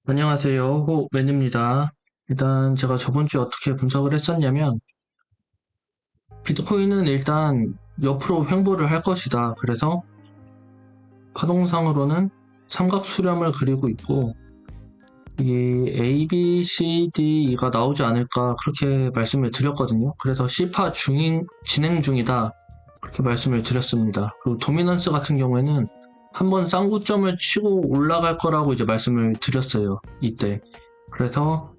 안녕하세요. 호맨입니다. 일단 제가 저번 주에 어떻게 분석을 했었냐면 비트코인은 일단 옆으로 횡보를 할 것이다. 그래서 파동상으로는 삼각 수렴을 그리고 있고 이 A, B, C, D가 나오지 않을까 그렇게 말씀을 드렸거든요. 그래서 C파 진행 중이다. 그렇게 말씀을 드렸습니다. 그리고 도미넌스 같은 경우에는 한번 쌍구점을 치고 올라갈 거라고 이제 말씀을 드렸어요. 이때. 그래서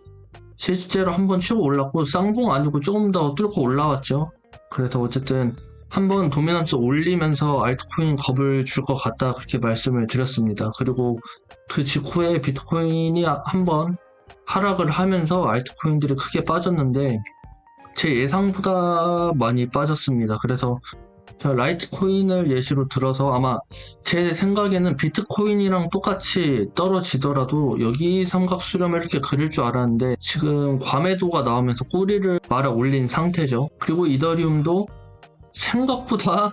실제로 한번 치고 올랐고 쌍봉 아니고 조금 더 뚫고 올라왔죠. 그래서 어쨌든 한번 도미넌스 올리면서 알트코인 겁을 줄 것 같다 그렇게 말씀을 드렸습니다. 그리고 그 직후에 비트코인이 한번 하락을 하면서 알트코인들이 크게 빠졌는데 제 예상보다 많이 빠졌습니다. 그래서 자, 라이트코인을 예시로 들어서 아마 제 생각에는 비트코인이랑 똑같이 떨어지더라도 여기 삼각 수렴을 이렇게 그릴 줄 알았는데 지금 과매도가 나오면서 꼬리를 말아 올린 상태죠. 그리고 이더리움도 생각보다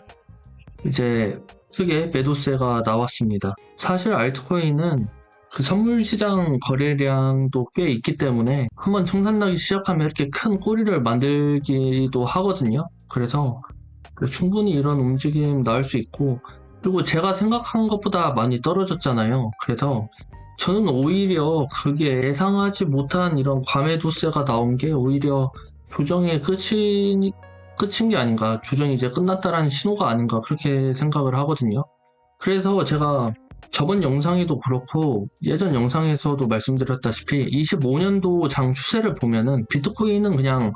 이제 크게 매도세가 나왔습니다. 사실 알트코인은 그 선물 시장 거래량도 꽤 있기 때문에 한번 청산나기 시작하면 이렇게 큰 꼬리를 만들기도 하거든요. 그래서 충분히 이런 움직임 나올 수 있고, 그리고 제가 생각한 것보다 많이 떨어졌잖아요. 그래서 저는 오히려 그게 예상하지 못한 이런 과매도세가 나온 게 오히려 조정의 끝인 게 아닌가, 조정이 이제 끝났다라는 신호가 아닌가 그렇게 생각을 하거든요. 그래서 제가 저번 영상에도 그렇고 예전 영상에서도 말씀드렸다시피 25년도 장 추세를 보면은 비트코인은 그냥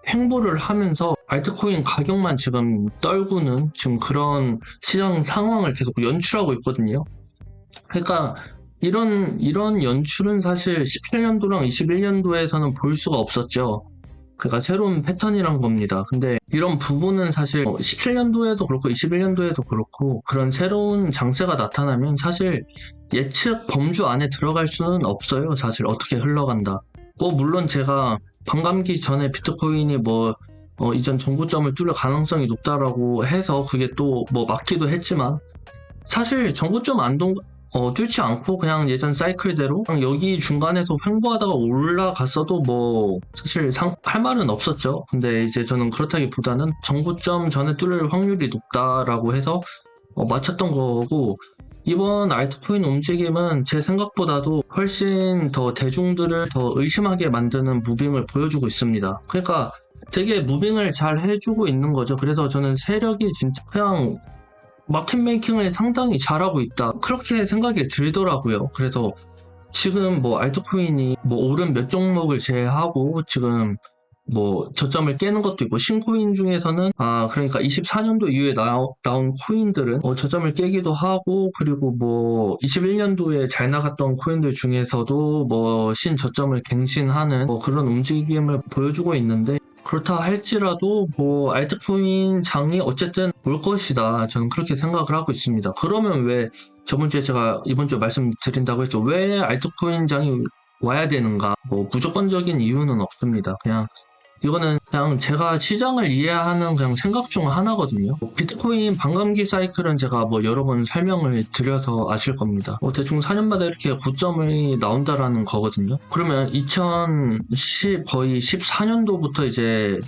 횡보를 하면서 알트코인 가격만 지금 떨구는 지금 그런 시장 상황을 계속 연출하고 있거든요. 그러니까 이런 연출은 사실 17년도랑 21년도에서는 볼 수가 없었죠. 그러니까 새로운 패턴이란 겁니다. 근데 이런 부분은 사실 17년도에도 그렇고 21년도에도 그렇고 그런 새로운 장세가 나타나면 사실 예측 범주 안에 들어갈 수는 없어요. 사실 어떻게 흘러간다. 뭐 물론 제가 반감기 전에 비트코인이 이전 정고점을 뚫을 가능성이 높다라고 해서 그게 또 뭐 맞기도 했지만 사실 정고점 뚫지 않고 그냥 예전 사이클대로 그냥 여기 중간에서 횡보하다가 올라갔어도 뭐 사실 할 말은 없었죠. 근데 이제 저는 그렇다기보다는 정고점 전에 뚫을 확률이 높다라고 해서 맞췄던 거고 이번 알트코인 움직임은 제 생각보다도 훨씬 더 대중들을 더 의심하게 만드는 무빙을 보여주고 있습니다. 그러니까 되게 무빙을 잘 해주고 있는 거죠. 그래서 저는 세력이 진짜 그냥 마켓 메이킹을 상당히 잘하고 있다. 그렇게 생각이 들더라고요. 그래서 지금 뭐 알트코인이 뭐 오른 몇 종목을 제외하고 지금 뭐 저점을 깨는 것도 있고 신코인 중에서는 그러니까 24년도 이후에 나온 코인들은 저점을 깨기도 하고 그리고 뭐 21년도에 잘 나갔던 코인들 중에서도 뭐 신저점을 갱신하는 뭐 그런 움직임을 보여주고 있는데 그렇다 할지라도 뭐 알트코인 장이 어쨌든 올 것이다. 저는 그렇게 생각을 하고 있습니다. 그러면 왜 저번 주에 제가 이번 주에 말씀드린다고 했죠. 왜 알트코인 장이 와야 되는가? 뭐 무조건적인 이유는 없습니다. 그냥 이거는 그냥 제가 시장을 이해하는 그냥 생각 중 하나거든요. 비트코인 반감기 사이클은 제가 뭐 여러 번 설명을 드려서 아실 겁니다. 대충 4년마다 이렇게 고점이 나온다라는 거거든요. 그러면 거의 14년도부터 이제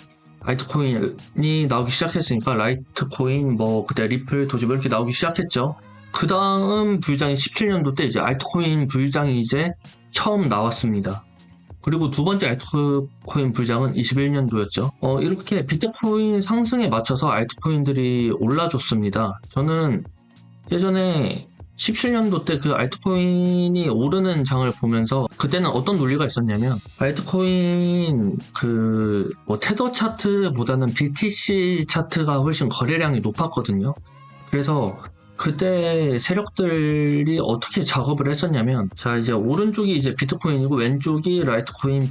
라이트코인이 나오기 시작했으니까 라이트코인 그때 리플 도지뭐 이렇게 나오기 시작했죠. 그 다음 불장이 17년도 때 이제 알트코인 불장이 이제 처음 나왔습니다. 그리고 두 번째 알트코인 불장은 21년도였죠. 이렇게 비트코인 상승에 맞춰서 알트코인들이 올라줬습니다. 저는 예전에 17년도 때 그 알트코인이 오르는 장을 보면서 그때는 어떤 논리가 있었냐면 알트코인 테더 차트보다는 BTC 차트가 훨씬 거래량이 높았거든요. 그래서 그때 세력들이 어떻게 작업을 했었냐면 자 이제 오른쪽이 이제 비트코인이고 왼쪽이 라이트코인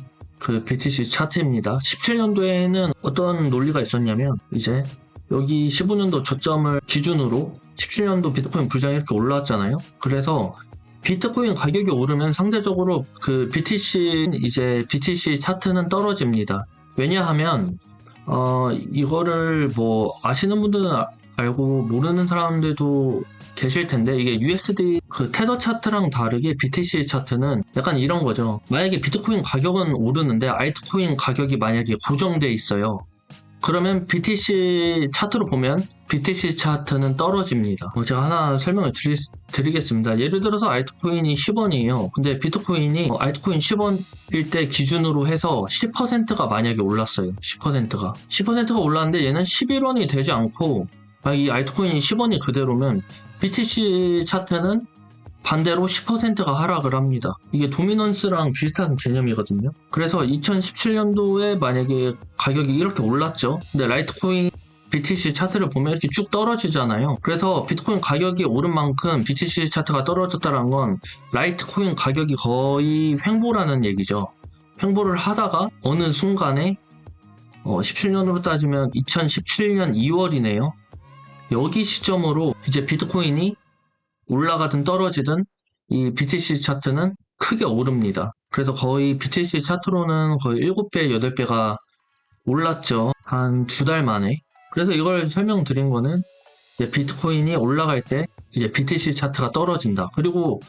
BTC 차트입니다. 17년도에는 어떤 논리가 있었냐면 이제 여기 15년도 저점을 기준으로 17년도 비트코인 불장이 이렇게 올라왔잖아요. 그래서 비트코인 가격이 오르면 상대적으로 BTC 차트는 떨어집니다. 왜냐하면 이거를 뭐 아시는 분들은 알고 모르는 사람들도 계실 텐데, 이게 USD 그 테더 차트랑 다르게 BTC 차트는 약간 이런 거죠. 만약에 비트코인 가격은 오르는데 알트코인 가격이 만약에 고정돼 있어요. 그러면 BTC 차트로 보면 BTC 차트는 떨어집니다. 제가 하나 설명을 드리겠습니다. 예를 들어서 알트코인이 10원이에요. 근데 비트코인이 알트코인 10원일 때 기준으로 해서 10%가 만약에 올랐어요. 10%가 올랐는데 얘는 11원이 되지 않고 이 알트코인이 10원이 그대로면 BTC 차트는 반대로 10%가 하락을 합니다. 이게 도미넌스랑 비슷한 개념이거든요. 그래서 2017년도에 만약에 가격이 이렇게 올랐죠. 근데 라이트코인 BTC 차트를 보면 이렇게 쭉 떨어지잖아요. 그래서 비트코인 가격이 오른 만큼 BTC 차트가 떨어졌다는 건 라이트코인 가격이 거의 횡보라는 얘기죠. 횡보를 하다가 어느 순간에 17년으로 따지면 2017년 2월이네요. 여기 시점으로 이제 비트코인이 올라가든 떨어지든 이 BTC 차트는 크게 오릅니다. 그래서 거의 BTC 차트로는 거의 7배, 8배가 올랐죠. 한 2달 만에. 그래서 이걸 설명드린 거는 이제 비트코인이 올라갈 때 이제 BTC 차트가 떨어진다. 그리고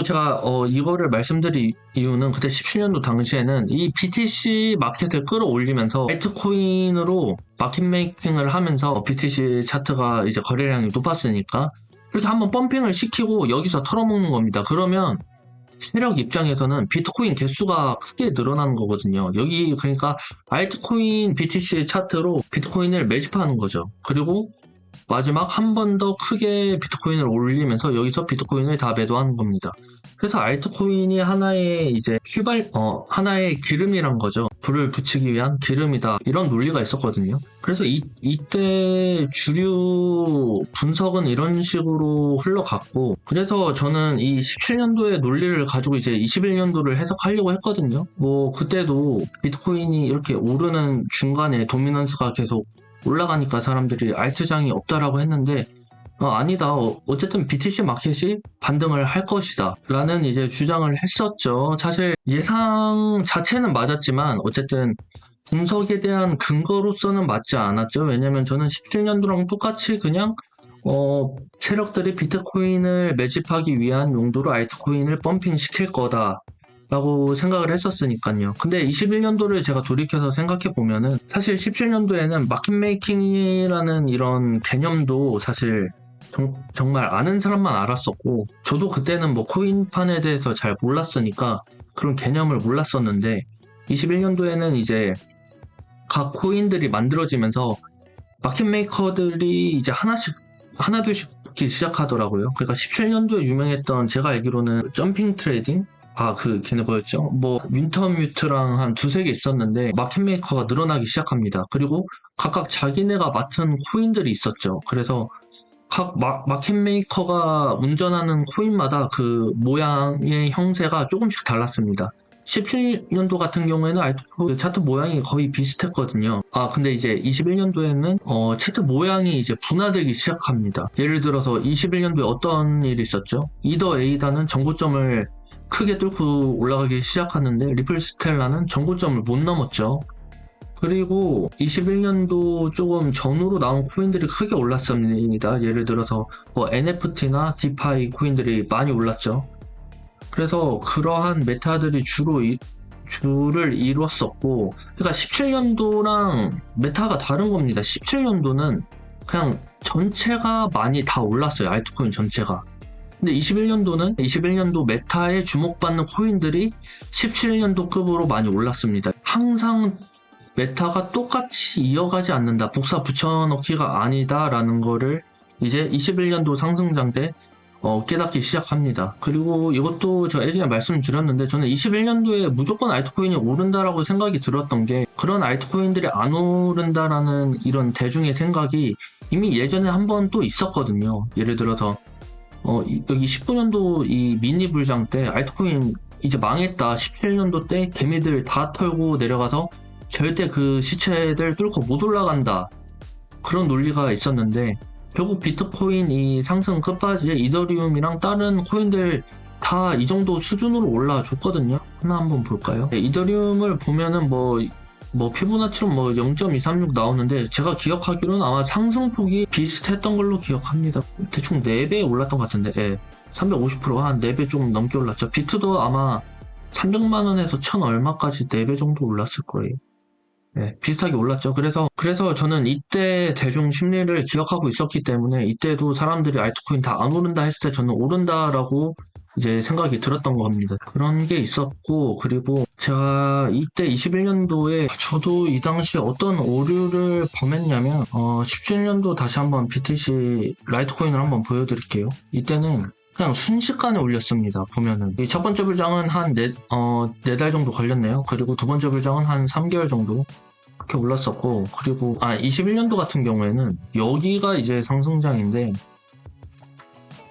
제가 이거를 말씀드린 이유는 그때 17년도 당시에는 이 BTC 마켓을 끌어올리면서 알트코인으로 마켓 메이킹을 하면서 BTC 차트가 이제 거래량이 높았으니까 이렇게 한번 펌핑을 시키고 여기서 털어먹는 겁니다. 그러면 세력 입장에서는 비트코인 개수가 크게 늘어나는 거거든요. 여기 그러니까 알트코인 BTC 차트로 비트코인을 매집하는 거죠. 그리고 마지막 한 번 더 크게 비트코인을 올리면서 여기서 비트코인을 다 매도하는 겁니다. 그래서 알트코인이 하나의 이제 하나의 기름이란 거죠. 불을 붙이기 위한 기름이다. 이런 논리가 있었거든요. 그래서 이때 주류 분석은 이런 식으로 흘러갔고, 그래서 저는 이 17년도의 논리를 가지고 이제 21년도를 해석하려고 했거든요. 그때도 비트코인이 이렇게 오르는 중간에 도미넌스가 계속 올라가니까 사람들이 알트장이 없다라고 했는데 아니다. 어쨌든 BTC 마켓이 반등을 할 것이다 라는 이제 주장을 했었죠. 사실 예상 자체는 맞았지만 어쨌든 분석에 대한 근거로서는 맞지 않았죠. 왜냐면 저는 17년도랑 똑같이 그냥 세력들이 비트코인을 매집하기 위한 용도로 알트코인을 펌핑 시킬 거다 라고 생각을 했었으니까요. 근데 21년도를 제가 돌이켜서 생각해 보면은 사실 17년도에는 마켓 메이킹이라는 이런 개념도 사실 정말 아는 사람만 알았었고, 저도 그때는 코인판에 대해서 잘 몰랐으니까 그런 개념을 몰랐었는데 21년도에는 이제 각 코인들이 만들어지면서 마켓 메이커들이 이제 하나둘씩 붙기 시작하더라고요. 그러니까 17년도에 유명했던 제가 알기로는 점핑 트레이딩? 걔네 뭐였죠? 윈터뮤트랑 한 2-3개 있었는데 마켓메이커가 늘어나기 시작합니다. 그리고 각각 자기네가 맡은 코인들이 있었죠. 그래서 각 마켓메이커가 운전하는 코인마다 그 모양의 형태가 조금씩 달랐습니다. 17년도 같은 경우에는 알트코인 차트 모양이 거의 비슷했거든요. 근데 이제 21년도에는 차트 모양이 이제 분화되기 시작합니다. 예를 들어서 21년도에 어떤 일이 있었죠? 이더 에이다는 정고점을 크게 뚫고 올라가기 시작하는데 리플 스텔라는 정고점을 못 넘었죠. 그리고 21년도 조금 전후로 나온 코인들이 크게 올랐습니다. 예를 들어서 NFT나 디파이 코인들이 많이 올랐죠. 그래서 그러한 메타들이 줄을 이뤘었고, 그러니까 17년도랑 메타가 다른 겁니다. 17년도는 그냥 전체가 많이 다 올랐어요. 알트코인 전체가. 근데 21년도 메타에 주목받는 코인들이 17년도급으로 많이 올랐습니다. 항상 메타가 똑같이 이어가지 않는다. 복사 붙여넣기가 아니다라는 거를 이제 21년도 상승장 때 깨닫기 시작합니다. 그리고 이것도 제가 예전에 말씀드렸는데 저는 21년도에 무조건 알트코인이 오른다라고 생각이 들었던 게, 그런 알트코인들이 안 오른다라는 이런 대중의 생각이 이미 예전에 한 번 또 있었거든요. 예를 들어서 여기 19년도 이 미니 불장 때 알트코인 이제 망했다. 17년도 때 개미들 다 털고 내려가서 절대 그 시체들 뚫고 못 올라간다. 그런 논리가 있었는데 결국 비트코인 이 상승 끝까지 이더리움이랑 다른 코인들 다 이 정도 수준으로 올라줬거든요. 하나 한번 볼까요? 이더리움을 보면은 뭐 피보나치로 뭐 0.236 나오는데 제가 기억하기로는 아마 상승폭이 비슷했던 걸로 기억합니다. 대충 4배 올랐던 것 같은데, 예. 350% 한 4배 좀 넘게 올랐죠. 비트도 아마 300만 원에서 1000 얼마까지 4배 정도 올랐을 거예요. 네, 비슷하게 올랐죠. 그래서 저는 이때 대중 심리를 기억하고 있었기 때문에 이때도 사람들이 알트코인 다 안 오른다 했을 때 저는 오른다라고 이제 생각이 들었던 겁니다. 그런 게 있었고, 그리고 제가 이때 21년도에 저도 이 당시에 어떤 오류를 범했냐면, 17년도 다시 한번 BTC 라이트코인을 한번 보여드릴게요. 이때는 그냥 순식간에 올렸습니다. 보면은 이 첫 번째 불장은 한 4달 정도 걸렸네요. 그리고 두 번째 불장은 한 3개월 정도 그렇게 올랐었고, 그리고 21년도 같은 경우에는 여기가 이제 상승장인데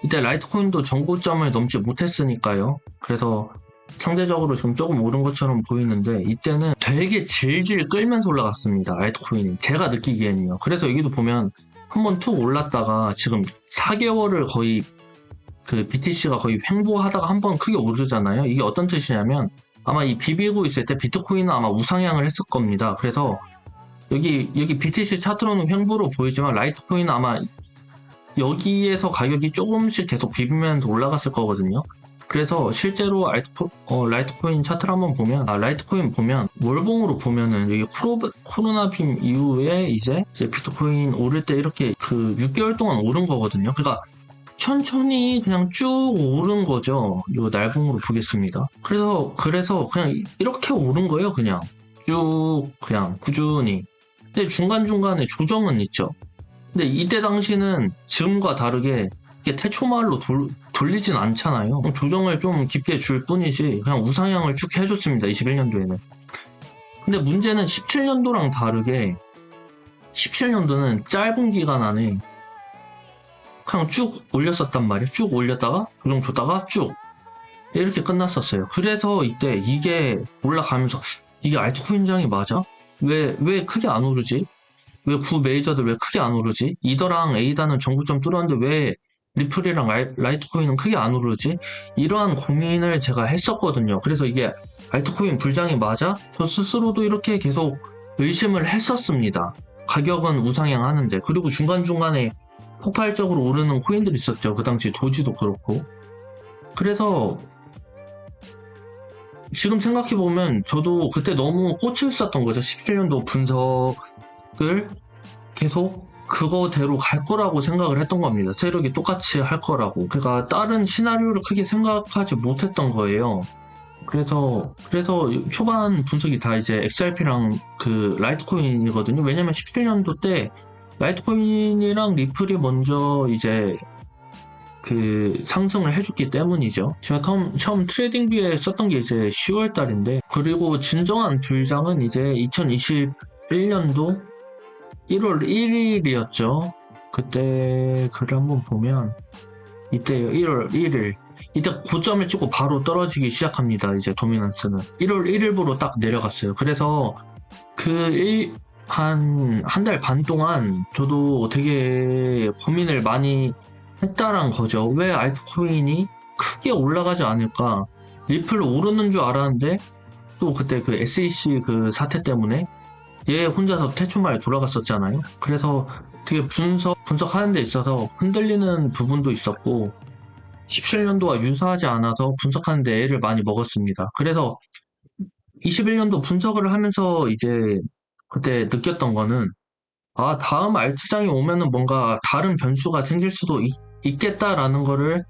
이때 라이트코인도 전고점을 넘지 못했으니까요. 그래서 상대적으로 지금 조금 오른 것처럼 보이는데 이때는 되게 질질 끌면서 올라갔습니다. 라이트코인이 제가 느끼기에는요. 그래서 여기도 보면 한번 툭 올랐다가 지금 4개월을 거의 그 BTC가 거의 횡보하다가 한번 크게 오르잖아요. 이게 어떤 뜻이냐면 아마 이 비비고 있을 때 비트코인은 아마 우상향을 했을 겁니다. 그래서 여기 BTC 차트로는 횡보로 보이지만 라이트코인은 아마 여기에서 가격이 조금씩 계속 비비면서 올라갔을 거거든요. 그래서 실제로 라이트코인 차트를 한번 보면, 라이트코인 보면 월봉으로 보면은 여기 코로나 빔 이후에 이제 비트코인 오를 때 이렇게 그 6개월 동안 오른 거거든요. 그러니까 천천히 그냥 쭉 오른 거죠. 이 날봉으로 보겠습니다. 그래서 그냥 이렇게 오른 거예요. 그냥 쭉 그냥 꾸준히. 근데 중간중간에 조정은 있죠. 근데 이때 당시는 지금과 다르게 이게 태초마을로 돌리진 않잖아요. 조정을 좀 깊게 줄 뿐이지 그냥 우상향을 쭉 해줬습니다. 21년도에는. 근데 문제는 17년도랑 다르게 17년도는 짧은 기간 안에 그냥 쭉 올렸었단 말이에요. 쭉 올렸다가 조정 줬다가 쭉 이렇게 끝났었어요. 그래서 이때 이게 올라가면서 이게 알트코인장이 맞아? 왜 크게 안 오르지? 왜 구 메이저들 왜 크게 안 오르지? 이더랑 에이다는 정구점 뚫었는데 왜 리플이랑 라이트코인은 크게 안 오르지? 이러한 고민을 제가 했었거든요. 그래서 이게 알트코인 불장이 맞아? 저 스스로도 이렇게 계속 의심을 했었습니다. 가격은 우상향 하는데. 그리고 중간중간에 폭발적으로 오르는 코인들이 있었죠. 그 당시 도지도 그렇고. 그래서 지금 생각해보면 저도 그때 너무 꽂혀 있었던 거죠. 17년도 분석을 계속 그거대로 갈 거라고 생각을 했던 겁니다. 세력이 똑같이 할 거라고. 그러니까 다른 시나리오를 크게 생각하지 못했던 거예요. 그래서 초반 분석이 다 이제 XRP랑 그 라이트코인이거든요. 왜냐면 17년도 때 라이트코인이랑 리플이 먼저 이제 그 상승을 해줬기 때문이죠. 제가 처음 트레이딩비에 썼던 게 이제 10월 달인데, 그리고 진정한 불장은 이제 2021년도 1월 1일이었죠. 그때 글을 한번 보면 이때요. 1월 1일. 이때 고점을 찍고 바로 떨어지기 시작합니다. 이제 도미넌스는 1월 1일부로 딱 내려갔어요. 그래서 한 달 반 동안 저도 되게 고민을 많이 했다란 거죠. 왜 알트코인이 크게 올라가지 않을까? 리플 오르는 줄 알았는데 또 그때 그 SEC 그 사태 때문에 얘 혼자서 태초마에 돌아갔었잖아요. 그래서 되게 분석하는 데 있어서 흔들리는 부분도 있었고 17년도와 유사하지 않아서 분석하는 데 애를 많이 먹었습니다. 그래서 21년도 분석을 하면서 이제 그때 느꼈던 거는 다음 알트장이 오면은 뭔가 다른 변수가 생길 수도 있겠다라는 거를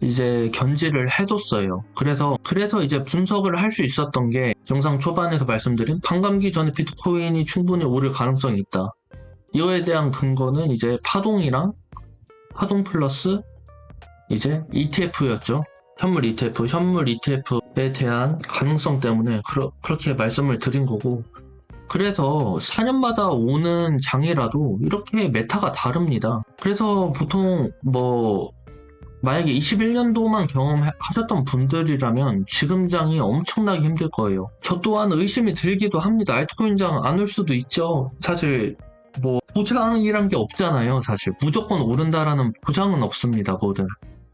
이제 견지를 해뒀어요. 그래서 이제 분석을 할 수 있었던 게 영상 초반에서 말씀드린 반감기 전에 비트코인이 충분히 오를 가능성이 있다. 이거에 대한 근거는 이제 파동 플러스 이제 ETF였죠. 현물 ETF에 대한 가능성 때문에 그렇게 말씀을 드린 거고, 그래서 4년마다 오는 장이라도 이렇게 메타가 다릅니다. 그래서 보통 만약에 21년도만 경험하셨던 분들이라면 지금 장이 엄청나게 힘들 거예요. 저 또한 의심이 들기도 합니다. 알트코인 장 안 올 수도 있죠. 사실 보장이란 게 없잖아요. 사실 무조건 오른다라는 보장은 없습니다. 뭐든.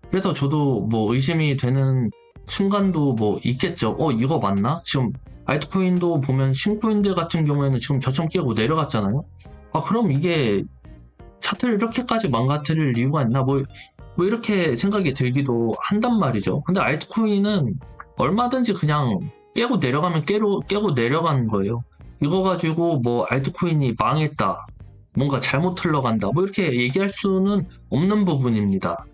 그래서 저도 의심이 되는 순간도 있겠죠. 이거 맞나? 지금 알트코인도 보면 신코인들 같은 경우에는 지금 저점 깨고 내려갔잖아요. 그럼 이게 차트를 이렇게까지 망가뜨릴 이유가 있나? 뭐 이렇게 생각이 들기도 한단 말이죠. 근데 알트코인은 얼마든지 그냥 깨고 내려가면 깨고 내려가는 거예요. 이거 가지고 뭐 알트코인이 망했다, 뭔가 잘못 흘러간다, 뭐 이렇게 얘기할 수는 없는 부분입니다.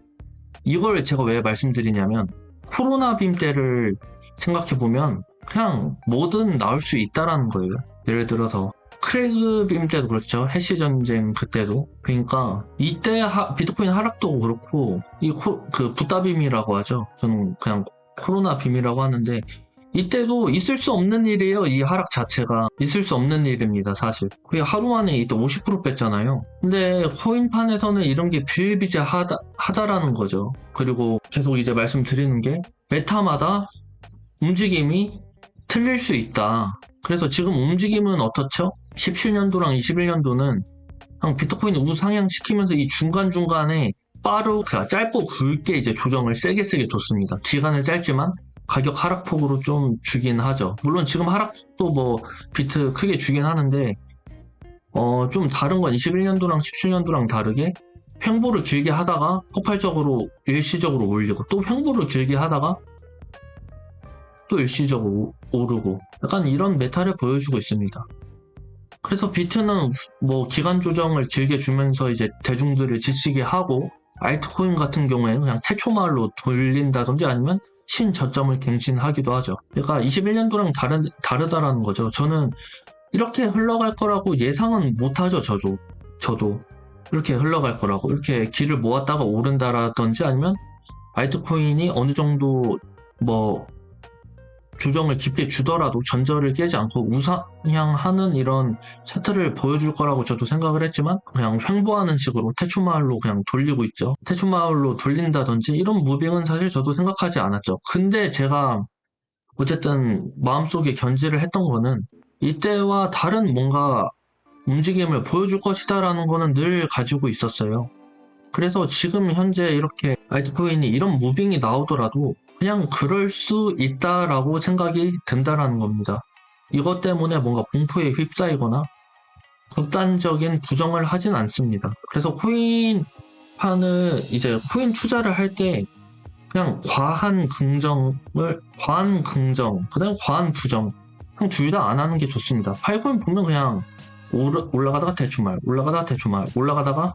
이걸 제가 왜 말씀드리냐면, 코로나 빔 때를 생각해보면 그냥 뭐든 나올 수 있다라는 거예요. 예를 들어서 크레그 빔 때도 그렇죠. 해시 전쟁 그때도. 그러니까 이때 비트코인 하락도 그렇고, 그 붓다빔이라고 하죠. 저는 그냥 코로나 빔이라고 하는데, 이때도 있을 수 없는 일이에요. 이 하락 자체가 있을 수 없는 일입니다, 사실. 거의 하루 만에 이때 50% 뺐잖아요. 근데 코인판에서는 이런 게 비일비재하다라는 거죠. 그리고 계속 이제 말씀드리는 게, 메타마다 움직임이 틀릴 수 있다. 그래서 지금 움직임은 어떻죠? 17년도랑 21년도는 그냥 비트코인 우상향 시키면서 이 중간중간에 짧고 굵게 이제 조정을 세게 줬습니다. 기간은 짧지만 가격 하락폭으로 좀 주긴 하죠. 물론 지금 하락도 뭐 비트 크게 주긴 하는데, 좀 다른 건 21년도랑 17년도랑 다르게 횡보를 길게 하다가 폭발적으로 일시적으로 올리고, 또 횡보를 길게 하다가 또 일시적으로 오르고, 약간 이런 메타를 보여주고 있습니다. 그래서 비트는 뭐 기간 조정을 길게 주면서 이제 대중들을 지치게 하고, 알트코인 같은 경우에는 그냥 태초말로 돌린다든지 아니면 신저점을 갱신하기도 하죠. 그러니까 21년도랑 다르다라는 거죠. 저는 이렇게 흘러갈 거라고 예상은 못하죠. 저도 이렇게 흘러갈 거라고, 이렇게 길을 모았다가 오른다라든지 아니면 알트코인이 어느 정도 뭐 조정을 깊게 주더라도 전저를 깨지 않고 우상향하는 이런 차트를 보여줄 거라고 저도 생각을 했지만, 그냥 횡보하는 식으로 태초마을로 그냥 돌리고 있죠. 태초마을로 돌린다든지 이런 무빙은 사실 저도 생각하지 않았죠. 근데 제가 어쨌든 마음속에 견지를 했던 거는, 이때와 다른 뭔가 움직임을 보여줄 것이다라는 거는 늘 가지고 있었어요. 그래서 지금 현재 이렇게 알트코인이 이런 무빙이 나오더라도 그냥 그럴 수 있다라고 생각이 든다라는 겁니다. 이것 때문에 뭔가 공포에 휩싸이거나 극단적인 부정을 하진 않습니다. 그래서 이제 코인 투자를 할 때 그냥 과한 긍정, 그다음에 과한 부정, 그냥 둘 다 안 하는 게 좋습니다. 파이코인 보면 그냥 올라가다가 대충말, 올라가다가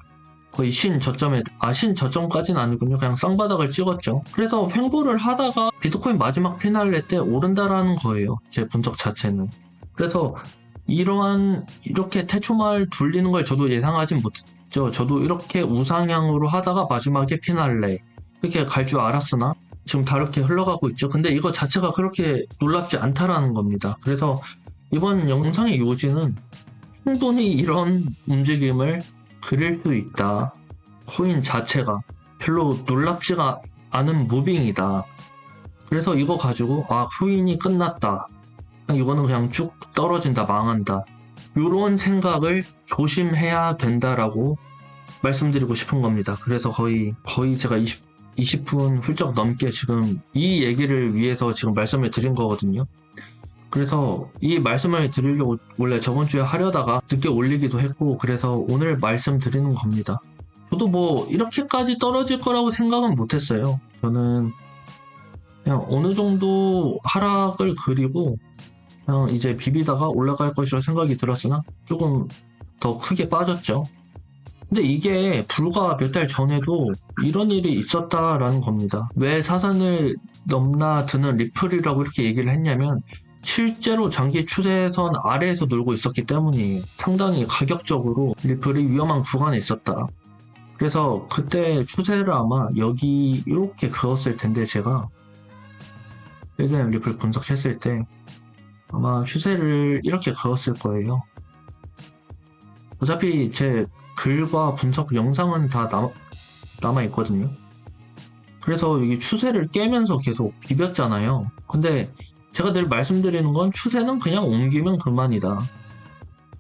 거의 신저점까지는 아니군요. 그냥 쌍바닥을 찍었죠. 그래서 횡보를 하다가 비트코인 마지막 피날레 때 오른다라는 거예요. 제 분석 자체는. 그래서 이렇게 태초말 돌리는 걸 저도 예상하진 못했죠. 저도 이렇게 우상향으로 하다가 마지막에 피날레 이렇게 갈 줄 알았으나 지금 다르게 흘러가고 있죠. 근데 이거 자체가 그렇게 놀랍지 않다라는 겁니다. 그래서 이번 영상의 요지는 충분히 이런 움직임을 그릴 수 있다. 코인 자체가 별로 놀랍지가 않은 무빙이다. 그래서 이거 가지고 코인이 끝났다, 이거는 그냥 쭉 떨어진다, 망한다, 이런 생각을 조심해야 된다라고 말씀드리고 싶은 겁니다. 그래서 거의 제가 20분 훌쩍 넘게 지금 이 얘기를 위해서 지금 말씀을 드린 거거든요. 그래서 이 말씀을 드리려고 원래 저번 주에 하려다가 늦게 올리기도 했고, 그래서 오늘 말씀드리는 겁니다. 저도 뭐 이렇게까지 떨어질 거라고 생각은 못했어요. 저는 그냥 어느 정도 하락을 그리고 그냥 이제 비비다가 올라갈 것이라 생각이 들었으나 조금 더 크게 빠졌죠. 근데 이게 불과 몇 달 전에도 이런 일이 있었다라는 겁니다. 왜 사선을 넘나드는 리플이라고 이렇게 얘기를 했냐면, 실제로 장기 추세선 아래에서 놀고 있었기 때문이에요. 상당히 가격적으로 리플이 위험한 구간에 있었다. 그래서 그때 추세를 아마 여기 이렇게 그었을 텐데, 제가 예전에 리플 분석했을 때 아마 추세를 이렇게 그었을 거예요. 어차피 제 글과 분석 영상은 다 남아있거든요. 그래서 여기 추세를 깨면서 계속 비볐잖아요. 근데 제가 늘 말씀드리는 건, 추세는 그냥 옮기면 그만이다.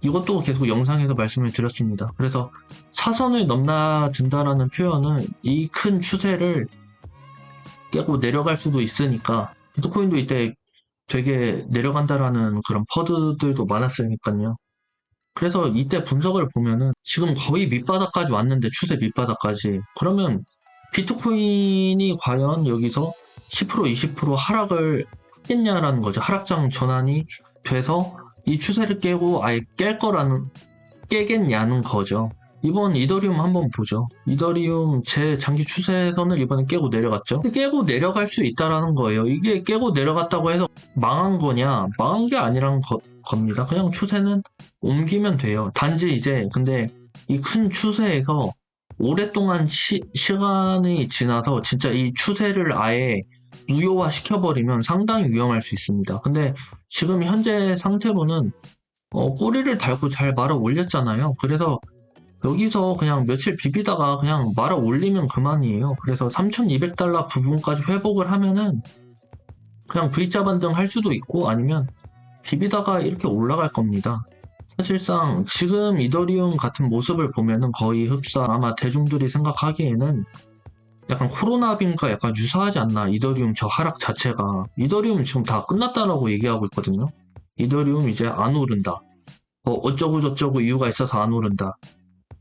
이것도 계속 영상에서 말씀을 드렸습니다. 그래서 사선을 넘나든다라는 표현은 이 큰 추세를 깨고 내려갈 수도 있으니까, 비트코인도 이때 되게 내려간다라는 그런 퍼드들도 많았으니까요. 그래서 이때 분석을 보면은 지금 거의 밑바닥까지 왔는데 추세 밑바닥까지 그러면 비트코인이 과연 여기서 10% 20% 하락을 하겠냐라는 거죠. 하락장 전환이 돼서 이 추세를 깨고 아예 깨겠냐는 거죠. 이번 이더리움 한번 보죠. 이더리움 제 장기 추세선을 이번에 깨고 내려갔죠. 깨고 내려갈 수 있다라는 거예요. 이게 깨고 내려갔다고 해서 망한 거냐? 망한 게 아니란 겁니다. 그냥 추세는 옮기면 돼요. 단지 이제 근데 이 큰 추세에서 오랫동안 시간이 지나서 진짜 이 추세를 아예 무효화 시켜버리면 상당히 위험할 수 있습니다. 근데 지금 현재 상태로는 꼬리를 달고 잘 말아 올렸잖아요. 그래서 여기서 그냥 며칠 비비다가 그냥 말아 올리면 그만이에요. 그래서 3,200달러 부분까지 회복을 하면은 그냥 V자 반등 할 수도 있고 아니면 비비다가 이렇게 올라갈 겁니다. 사실상 지금 이더리움 같은 모습을 보면은 거의 흡사 아마 대중들이 생각하기에는 약간 코로나빈과 약간 유사하지 않나. 이더리움 저 하락 자체가 이더리움 지금 다 끝났다라고 얘기하고 있거든요. 이더리움 이제 안 오른다. 어쩌고 저쩌고 이유가 있어서 안 오른다.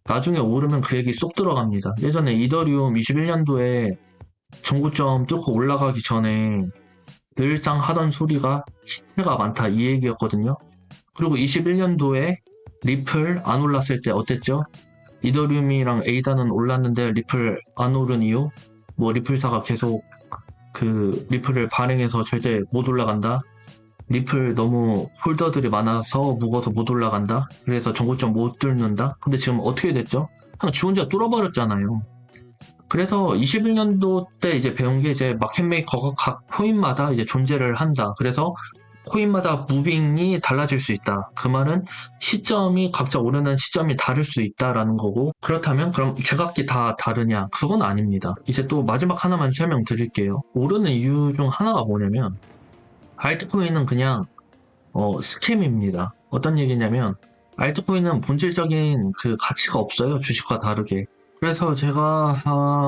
나중에 오르면 그 얘기 쏙 들어갑니다. 예전에 이더리움 21년도에 전고점 뚫고 올라가기 전에 늘상 하던 소리가 시세가 많다 이 얘기였거든요. 그리고 21년도에 리플 안 올랐을 때 어땠죠? 이더리움이랑 에이다는 올랐는데 리플 안 오른 이유? 뭐 리플사가 계속 그 리플을 발행해서 절대 못 올라간다. 리플 너무 홀더들이 많아서 무거워서 못 올라간다. 그래서 정고점 못 뚫는다. 근데 지금 어떻게 됐죠? 그냥 지 혼자 뚫어버렸잖아요. 그래서 21년도 때 이제 배운 게 이제 마켓메이커가 각 코인마다 이제 존재를 한다. 그래서 코인마다 무빙이 달라질 수 있다. 그 말은 시점이 각자 오르는 시점이 다를 수 있다라는 거고 그렇다면 그럼 제각기 다 다르냐? 그건 아닙니다. 이제 또 마지막 하나만 설명드릴게요. 오르는 이유 중 하나가 뭐냐면 알트코인은 그냥 스캠입니다. 어떤 얘기냐면 알트코인은 본질적인 그 가치가 없어요. 주식과 다르게. 그래서 제가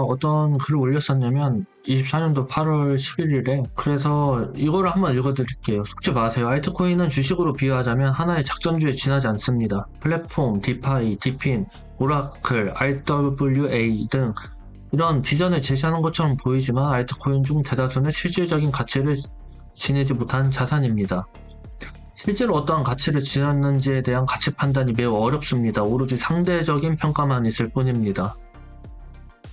어떤 글을 올렸었냐면 24년도 8월 11일에 그래서 이거를 한번 읽어드릴게요. 속지 마세요. 알트코인은 주식으로 비유하자면 하나의 작전주에 지나지 않습니다. 플랫폼, 디파이, 디핀, 오라클, RWA 등 이런 비전을 제시하는 것처럼 보이지만 알트코인 중 대다수는 실질적인 가치를 지니지 못한 자산입니다. 실제로 어떠한 가치를 지녔는지에 대한 가치 판단이 매우 어렵습니다. 오로지 상대적인 평가만 있을 뿐입니다.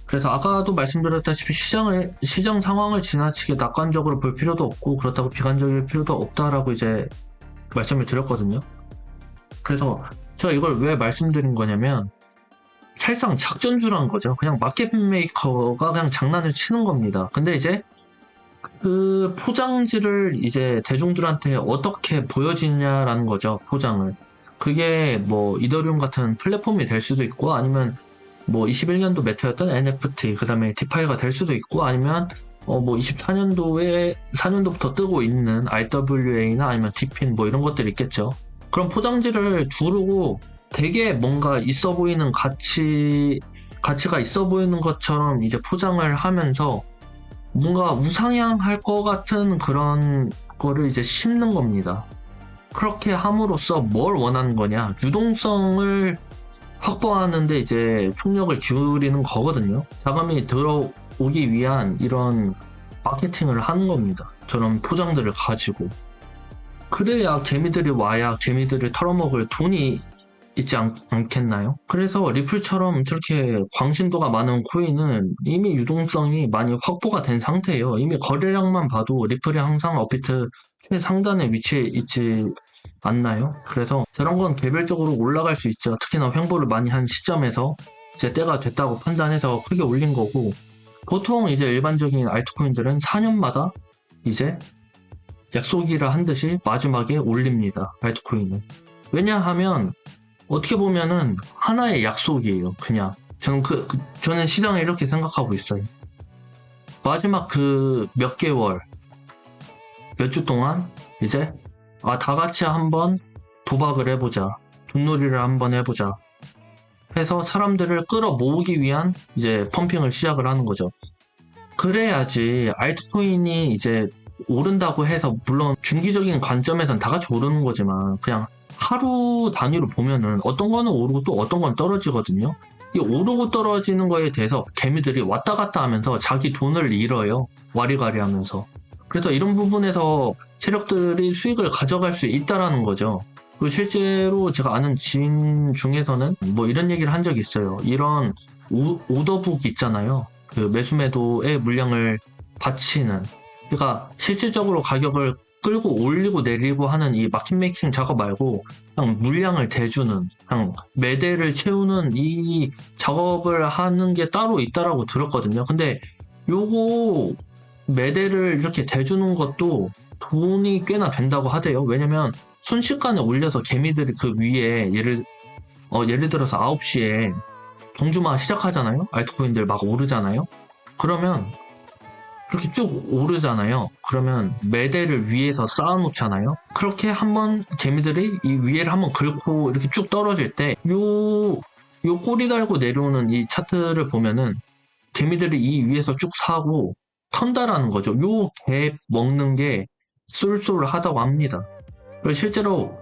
그래서 아까도 말씀드렸다시피 시장 상황을 지나치게 낙관적으로 볼 필요도 없고 그렇다고 비관적일 필요도 없다라고 이제 말씀을 드렸거든요. 그래서 제가 이걸 왜 말씀드린 거냐면 사실상 작전주라는 거죠. 그냥 마켓메이커가 그냥 장난을 치는 겁니다. 근데 이제 그 포장지를 이제 대중들한테 어떻게 보여지냐라는 거죠. 포장을. 그게 뭐 이더리움 같은 플랫폼이 될 수도 있고 아니면 뭐 21년도 메타였던 NFT 그 다음에 디파이가 될 수도 있고 아니면 뭐 4년도부터 뜨고 있는 RWA나 아니면 디핀 뭐 이런 것들이 있겠죠. 그런 포장지를 두르고 되게 뭔가 있어 보이는 가치가 있어 보이는 것처럼 이제 포장을 하면서 뭔가 우상향할 것 같은 그런 거를 이제 심는 겁니다. 그렇게 함으로써 뭘 원하는 거냐? 유동성을 확보하는데 이제 총력을 기울이는 거거든요. 자금이 들어오기 위한 이런 마케팅을 하는 겁니다. 저런 포장들을 가지고. 그래야 개미들이 와야 개미들을 털어먹을 돈이 있지 않겠나요? 그래서 리플처럼 저렇게 광신도가 많은 코인은 이미 유동성이 많이 확보가 된 상태예요. 이미 거래량만 봐도 리플이 항상 업비트 최상단에 위치해 있지 않나요? 그래서 저런 건 개별적으로 올라갈 수 있죠. 특히나 횡보를 많이 한 시점에서 이제 때가 됐다고 판단해서 크게 올린 거고 보통 이제 일반적인 알트코인들은 4년마다 이제 약속이라 한 듯이 마지막에 올립니다. 알트코인은. 왜냐하면 어떻게 보면은 하나의 약속이에요. 그냥 저는 시장을 이렇게 생각하고 있어요. 마지막 그 몇 개월, 몇 주 동안 이제 다 같이 한번 도박을 해보자, 돈놀이를 한번 해보자 해서 사람들을 끌어모으기 위한 이제 펌핑을 시작을 하는 거죠. 그래야지 알트코인이 이제 오른다고 해서 물론 중기적인 관점에선 다 같이 오르는 거지만 그냥 하루 단위로 보면은 어떤 거는 오르고 또 어떤 건 떨어지거든요. 이 오르고 떨어지는 거에 대해서 개미들이 왔다 갔다 하면서 자기 돈을 잃어요. 와리가리 하면서. 그래서 이런 부분에서 세력들이 수익을 가져갈 수 있다라는 거죠. 그리고 실제로 제가 아는 지인 중에서는 뭐 이런 얘기를 한 적이 있어요. 이런 오더북 있잖아요. 그 매수매도의 물량을 받치는. 그러니까 실질적으로 가격을 끌고 올리고 내리고 하는 이 마켓 메이킹 작업 말고 그냥 물량을 대주는, 그냥 매대를 채우는 이 작업을 하는 게 따로 있다라고 들었거든요. 근데 요거 매대를 이렇게 대주는 것도 돈이 꽤나 된다고 하대요. 왜냐면 순식간에 올려서 개미들이 그 위에 예를 들어서 9시에 경주마 시작하잖아요. 알트코인들 막 오르잖아요. 그러면 그렇게 쭉 오르잖아요. 그러면 매대를 위에서 쌓아놓잖아요. 그렇게 한번 개미들이 이 위에를 한번 긁고 이렇게 쭉 떨어질 때 요 꼬리 달고 내려오는 이 차트를 보면은 개미들이 이 위에서 쭉 사고 턴다라는 거죠. 요 개 먹는 게 쏠쏠하다고 합니다. 그리고 실제로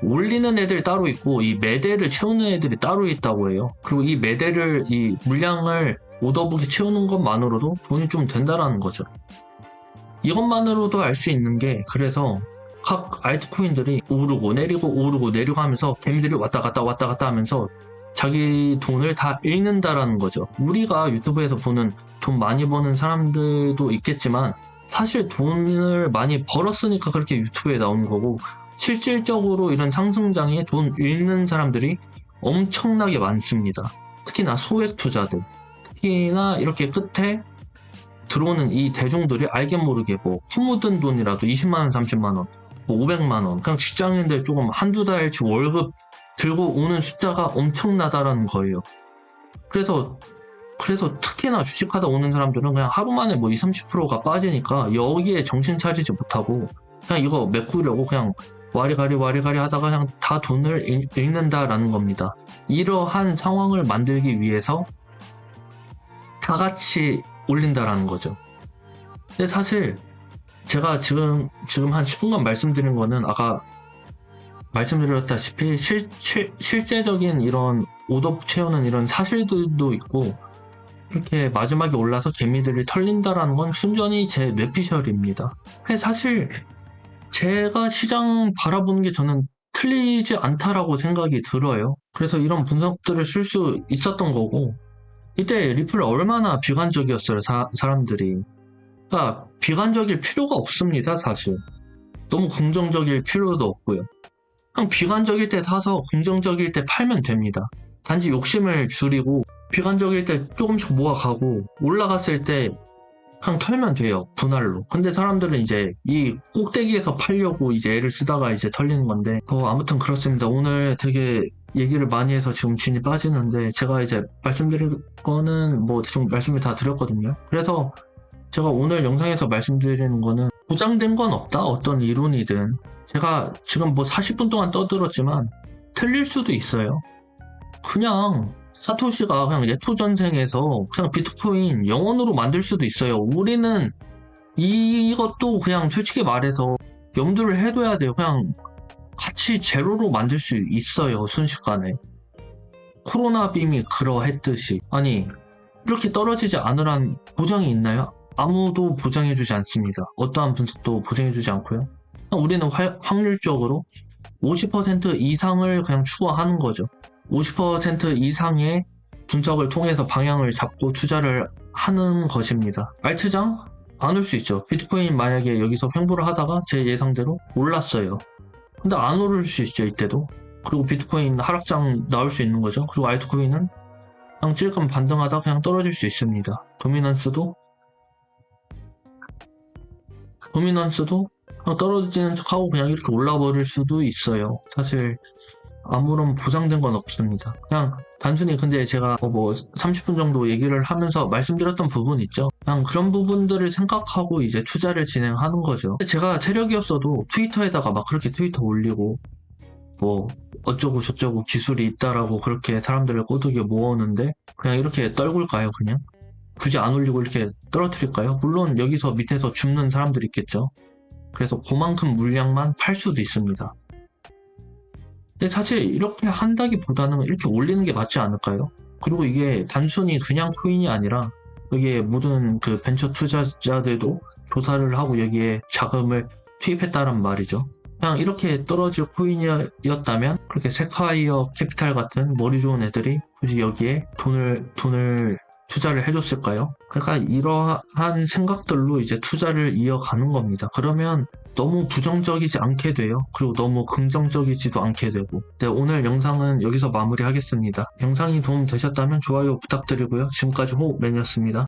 올리는 애들이 따로 있고 이 매대를 채우는 애들이 따로 있다고 해요. 그리고 이 물량을 오더북에 채우는 것만으로도 돈이 좀 된다라는 거죠. 이것만으로도 알 수 있는 게, 그래서 각 알트코인들이 오르고 내리고 하면서 개미들이 왔다 갔다 하면서 자기 돈을 다 잃는다라는 거죠. 우리가 유튜브에서 보는 돈 많이 버는 사람들도 있겠지만 사실 돈을 많이 벌었으니까 그렇게 유튜브에 나오는 거고, 실질적으로 이런 상승장에 돈 잃는 사람들이 엄청나게 많습니다. 특히나 소액 투자들, 특히나 이렇게 끝에 들어오는 이 대중들이 알게 모르게 뭐 묻은 돈이라도 20만원, 30만원, 뭐 500만원, 그냥 직장인들 조금 한두 달치 월급 들고 오는 숫자가 엄청나다라는 거예요. 그래서 특히나 주식하다 오는 사람들은 그냥 하루 만에 뭐 20, 30%가 빠지니까 여기에 정신 차리지 못하고 그냥 이거 메꾸려고 그냥 와리가리 하다가 그냥 다 돈을 잃는다라는 겁니다. 이러한 상황을 만들기 위해서 다 같이 올린다라는 거죠. 근데 사실 제가 지금 한 10분간 말씀드린 거는 아까 말씀드렸다시피 실제적인 이런 오더북 채우는 이런 사실들도 있고, 이렇게 마지막에 올라서 개미들이 털린다라는 건 순전히 제 뇌피셜입니다. 사실 제가 시장 바라보는 게 저는 틀리지 않다라고 생각이 들어요. 그래서 이런 분석들을 쓸 수 있었던 거고, 이때 리플 얼마나 비관적이었어요, 사람들이. 그러니까 비관적일 필요가 없습니다, 사실. 너무 긍정적일 필요도 없고요. 그냥 비관적일 때 사서 긍정적일 때 팔면 됩니다. 단지 욕심을 줄이고 비관적일 때 조금씩 모아가고 올라갔을 때 그냥 털면 돼요, 분할로. 근데 사람들은 이제 이 꼭대기에서 팔려고 이제 애를 쓰다가 이제 털리는 건데, 아무튼 그렇습니다. 오늘 되게 얘기를 많이 해서 지금 진이 빠지는데, 제가 이제 말씀드릴 거는 뭐 대충 말씀을 다 드렸거든요. 그래서 제가 오늘 영상에서 말씀드리는 거는 보장된 건 없다, 어떤 이론이든. 제가 지금 뭐 40분 동안 떠들었지만 틀릴 수도 있어요. 그냥 사토시가 그냥 네토 전생에서 그냥 비트코인 영원으로 만들 수도 있어요. 우리는 이것도 그냥 솔직히 말해서 염두를 해둬야 돼요. 그냥 같이 제로로 만들 수 있어요, 순식간에. 코로나 빔이 그러했듯이. 아니, 이렇게 떨어지지 않으란 보장이 있나요? 아무도 보장해주지 않습니다. 어떠한 분석도 보장해주지 않고요. 우리는 확률적으로 50% 이상을 그냥 추구하는 거죠. 50% 이상의 분석을 통해서 방향을 잡고 투자를 하는 것입니다. 알트장 안 올 수 있죠. 비트코인 만약에 여기서 횡보를 하다가 제 예상대로 올랐어요. 근데 안 오를 수 있죠, 이때도. 그리고 비트코인 하락장 나올 수 있는 거죠. 그리고 알트코인은 그냥 찔끔 반등하다 그냥 떨어질 수 있습니다. 도미넌스도 그냥 떨어지는 척하고 그냥 이렇게 올라버릴 수도 있어요. 사실 아무런 보장된 건 없습니다. 그냥 단순히, 근데 제가 뭐 30분 정도 얘기를 하면서 말씀드렸던 부분 있죠. 그냥 그런 부분들을 생각하고 이제 투자를 진행하는 거죠. 제가 세력이었어도 트위터에다가 막 그렇게 트위터 올리고 뭐 어쩌고 저쩌고 기술이 있다라고 그렇게 사람들을 꼬드겨 모으는데 그냥 이렇게 떨굴까요? 그냥 굳이 안 올리고 이렇게 떨어뜨릴까요? 물론 여기서 밑에서 죽는 사람들이 있겠죠. 그래서 그만큼 물량만 팔 수도 있습니다. 근데 사실 이렇게 한다기보다는 이렇게 올리는 게 맞지 않을까요? 그리고 이게 단순히 그냥 코인이 아니라 여기에 모든 그 벤처 투자자들도 조사를 하고 여기에 자금을 투입했다는 말이죠. 그냥 이렇게 떨어질 코인이었다면 그렇게 세콰이어 캐피탈 같은 머리 좋은 애들이 굳이 여기에 돈을 투자를 해줬을까요? 그러니까 이러한 생각들로 이제 투자를 이어가는 겁니다. 그러면 너무 부정적이지 않게 돼요. 그리고 너무 긍정적이지도 않게 되고. 네, 오늘 영상은 여기서 마무리하겠습니다. 영상이 도움 되셨다면 좋아요 부탁드리고요. 지금까지 호흡맨이었습니다.